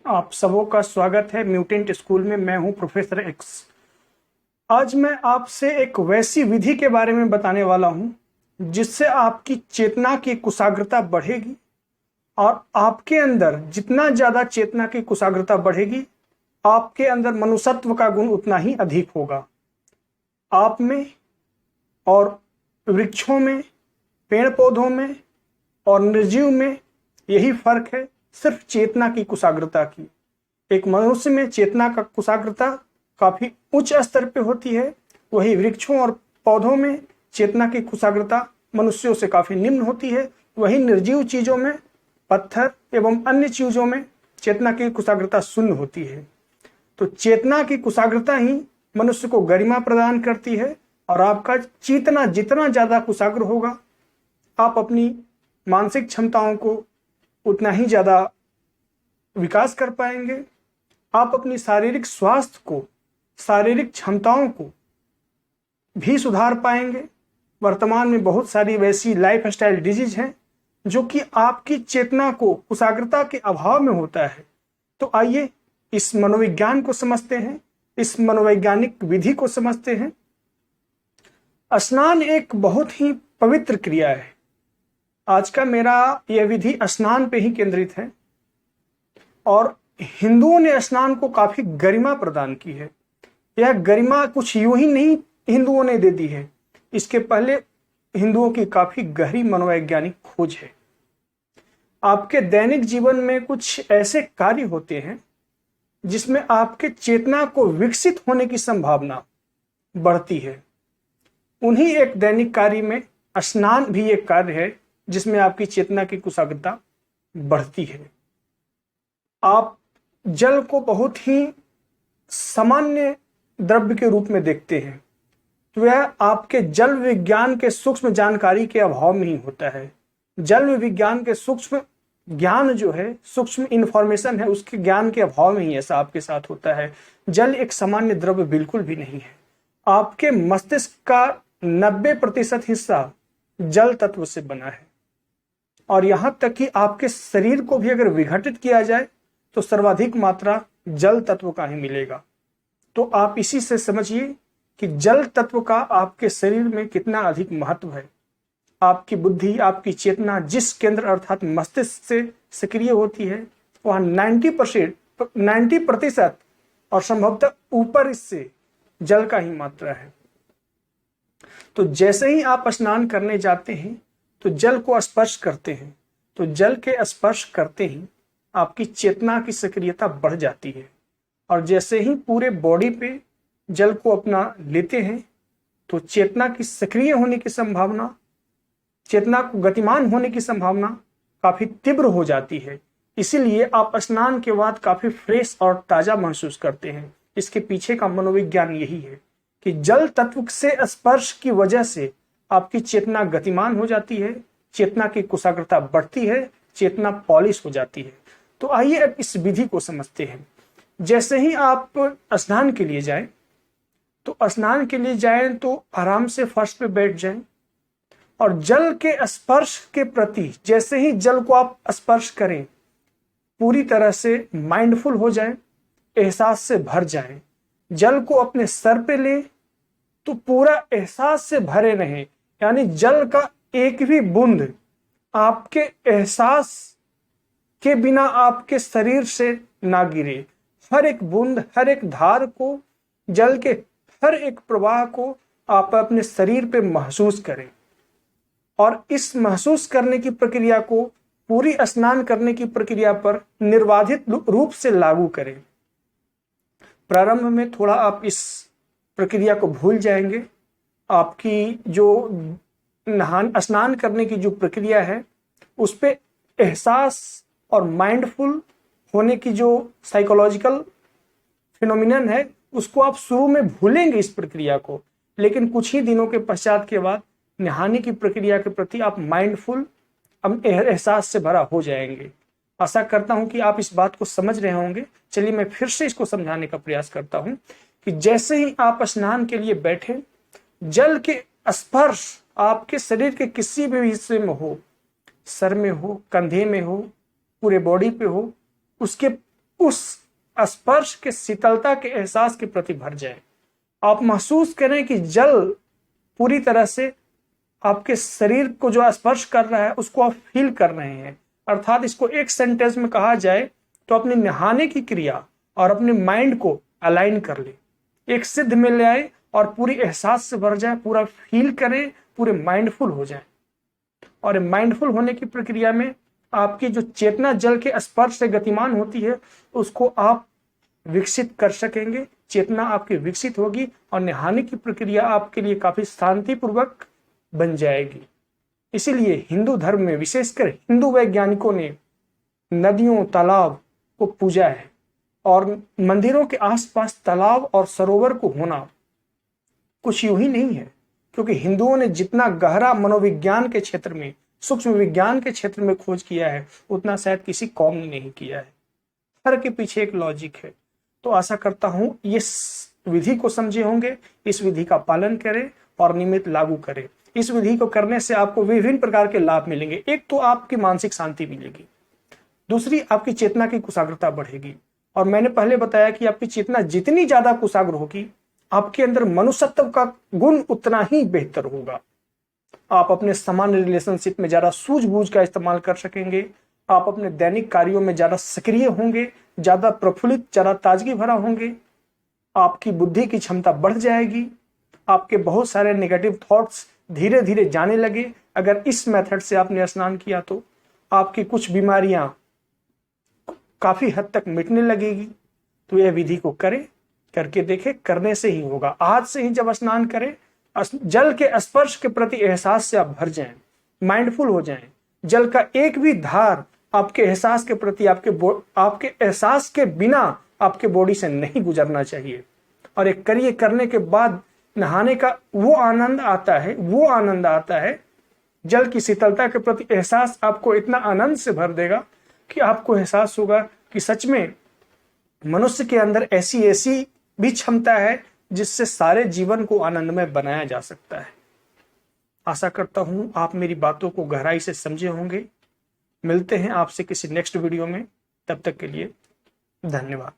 आप सबों का स्वागत है म्यूटेंट स्कूल में। मैं हूं प्रोफेसर एक्स। आज मैं आपसे एक वैसी विधि के बारे में बताने वाला हूं जिससे आपकी चेतना की कुशाग्रता बढ़ेगी, और आपके अंदर जितना ज्यादा चेतना की कुशाग्रता बढ़ेगी, आपके अंदर मनुष्यत्व का गुण उतना ही अधिक होगा। आप में और वृक्षों में, पेड़ पौधों में और निर्जीव में यही फर्क है, सिर्फ चेतना की कुशाग्रता की। एक मनुष्य में चेतना का कुशाग्रता काफी उच्च स्तर पे होती है, वही वृक्षों और पौधों में चेतना की कुशाग्रता मनुष्यों से काफी निम्न होती है। वही निर्जीव चीजों में, पत्थर एवं अन्य चीजों में चेतना की कुशाग्रता शून्य होती है। तो चेतना की कुशाग्रता ही मनुष्य को गरिमा प्रदान करती है, और आपका चेतना जितना ज्यादा कुशाग्र होगा, आप अपनी मानसिक क्षमताओं को उतना ही ज्यादा विकास कर पाएंगे। आप अपनी शारीरिक स्वास्थ्य को, शारीरिक क्षमताओं को भी सुधार पाएंगे। वर्तमान में बहुत सारी वैसी लाइफ स्टाइल डिजीज हैं जो कि आपकी चेतना को कुशाग्रता के अभाव में होता है। तो आइए इस मनोविज्ञान को समझते हैं, इस मनोवैज्ञानिक विधि को समझते हैं। स्नान एक बहुत ही पवित्र क्रिया है। आज का मेरा यह विधि स्नान पे ही केंद्रित है, और हिंदुओं ने स्नान को काफी गरिमा प्रदान की है। यह गरिमा कुछ यूं ही नहीं हिंदुओं ने दे दी है, इसके पहले हिंदुओं की काफी गहरी मनोवैज्ञानिक खोज है। आपके दैनिक जीवन में कुछ ऐसे कार्य होते हैं जिसमें आपके चेतना को विकसित होने की संभावना बढ़ती है। उन्हीं एक दैनिक कार्य में स्नान भी एक कार्य है जिसमें आपकी चेतना की कुशाग्रता बढ़ती है। आप जल को बहुत ही सामान्य द्रव्य के रूप में देखते हैं, तो यह आपके जल विज्ञान के सूक्ष्म जानकारी के अभाव में ही होता है। जल विज्ञान के सूक्ष्म ज्ञान जो है, सूक्ष्म इंफॉर्मेशन है, उसके ज्ञान के अभाव में ही ऐसा आपके साथ होता है। जल एक सामान्य द्रव्य बिल्कुल भी नहीं है। आपके मस्तिष्क का 90% हिस्सा जल तत्व से बना है, और यहां तक कि आपके शरीर को भी अगर विघटित किया जाए तो सर्वाधिक मात्रा जल तत्व का ही मिलेगा। तो आप इसी से समझिए कि जल तत्व का आपके शरीर में कितना अधिक महत्व है। आपकी बुद्धि, आपकी चेतना जिस केंद्र अर्थात मस्तिष्क से सक्रिय होती है, वहां 90% और संभवतः ऊपर इससे जल का ही मात्रा है। तो जैसे ही आप स्नान करने जाते हैं तो जल को स्पर्श करते हैं, तो जल के स्पर्श करते ही आपकी चेतना की सक्रियता बढ़ जाती है। और जैसे ही पूरे बॉडी पे जल को अपना लेते हैं तो चेतना की सक्रिय होने की संभावना, चेतना को गतिमान होने की संभावना काफी तीव्र हो जाती है। इसीलिए आप स्नान के बाद काफी फ्रेश और ताजा महसूस करते हैं। इसके पीछे का मनोविज्ञान यही है कि जल तत्व से स्पर्श की वजह से आपकी चेतना गतिमान हो जाती है, चेतना की कुशाग्रता बढ़ती है, चेतना पॉलिश हो जाती है। तो आइए अब इस विधि को समझते हैं। जैसे ही आप स्नान के लिए जाएं, तो स्नान के लिए जाएं तो आराम से फर्श पे बैठ जाएं, और जल के स्पर्श के प्रति जैसे ही जल को आप स्पर्श करें, पूरी तरह से माइंडफुल हो जाएं, एहसास से भर जाएं। जल को अपने सर पे लें तो पूरा एहसास से भरे रहें, यानी जल का एक भी बूंद आपके एहसास के बिना आपके शरीर से ना गिरे। हर एक बूंद, हर एक धार को, जल के हर एक प्रवाह को आप अपने शरीर पे महसूस करें, और इस महसूस करने की प्रक्रिया को पूरी स्नान करने की प्रक्रिया पर निर्बाधित रूप से लागू करें। प्रारंभ में थोड़ा आप इस प्रक्रिया को भूल जाएंगे। आपकी जो स्नान करने की जो प्रक्रिया है, उस पे एहसास और माइंडफुल होने की जो साइकोलॉजिकल फिनोमिनन है, उसको आप शुरू में भूलेंगे इस प्रक्रिया को, लेकिन कुछ ही दिनों के पश्चात के बाद नहाने की प्रक्रिया के प्रति आप माइंडफुल, एहसास से भरा हो जाएंगे। आशा करता हूं कि आप इस बात को समझ रहे होंगे। चलिए मैं फिर से इसको समझाने का प्रयास करता हूं कि जैसे ही आप स्नान के लिए बैठे, जल के स्पर्श आपके शरीर के किसी भी हिस्से में हो, सर में हो, कंधे में हो, पूरे बॉडी पे हो, उसके उस स्पर्श के शीतलता के एहसास के प्रति भर जाए। आप महसूस करें कि जल पूरी तरह से आपके शरीर को जो स्पर्श कर रहा है उसको आप फील कर रहे हैं। अर्थात इसको एक सेंटेंस में कहा जाए तो अपने नहाने की क्रिया और अपने माइंड को अलाइन कर ले, एक सिद्ध में ले आए और पूरी एहसास से भर जाए, पूरा फील करें, पूरे माइंडफुल हो जाए। और माइंडफुल होने की प्रक्रिया में आपकी जो चेतना जल के स्पर्श से गतिमान होती है उसको आप विकसित कर सकेंगे, चेतना आपकी विकसित होगी और नहाने की प्रक्रिया आपके लिए काफी शांतिपूर्वक बन जाएगी। इसीलिए हिंदू धर्म में विशेषकर हिंदू वैज्ञानिकों ने नदियों तालाब को पूजा है और मंदिरों के आसपास तालाब और सरोवर को होना कुछ यूं ही नहीं है, क्योंकि हिंदुओं ने जितना गहरा मनोविज्ञान के क्षेत्र में, सूक्ष्म विज्ञान के क्षेत्र में खोज किया है उतना शायद किसी कौम ने नहीं किया है। हर के पीछे एक लॉजिक है। तो आशा करता हूं इस विधि को समझे होंगे, इस विधि का पालन करें और नियमित लागू करें। इस विधि को करने से आपको विभिन्न प्रकार के लाभ मिलेंगे। एक तो आपकी मानसिक शांति मिलेगी, दूसरी आपकी चेतना की कुशाग्रता बढ़ेगी। और मैंने पहले बताया कि आपकी चेतना जितनी ज्यादा कुशाग्र होगी आपके अंदर मनुष्यत्व का गुण उतना ही बेहतर होगा। आप अपने सामान्य रिलेशनशिप में ज्यादा सूझबूझ का इस्तेमाल कर सकेंगे, आप अपने दैनिक कार्यों में ज्यादा सक्रिय होंगे, ज्यादा प्रफुल्लित, ज्यादा ताजगी भरा होंगे, आपकी बुद्धि की क्षमता बढ़ जाएगी, आपके बहुत सारे नेगेटिव थॉट्स धीरे धीरे जाने लगे। अगर इस मेथड से आपने स्नान किया तो आपकी कुछ बीमारियां काफी हद तक मिटने लगेगी। तो यह विधि को करें, करके देखें, करने से ही होगा। आज से ही जब स्नान करें, जल के स्पर्श के प्रति एहसास से आप भर जाएं, माइंडफुल हो जाएं। जल का एक भी धार आपके एहसास के प्रति, आपके एहसास के बिना आपके बॉडी से नहीं गुजरना चाहिए। और एक करिए, करने के बाद नहाने का वो आनंद आता है, जल की शीतलता के प्रति एहसास आपको इतना आनंद से भर देगा कि आपको एहसास होगा कि सच में मनुष्य के अंदर ऐसी भी क्षमता है जिससे सारे जीवन को आनंदमय बनाया जा सकता है। आशा करता हूं आप मेरी बातों को गहराई से समझे होंगे। मिलते हैं आपसे किसी नेक्स्ट वीडियो में, तब तक के लिए धन्यवाद।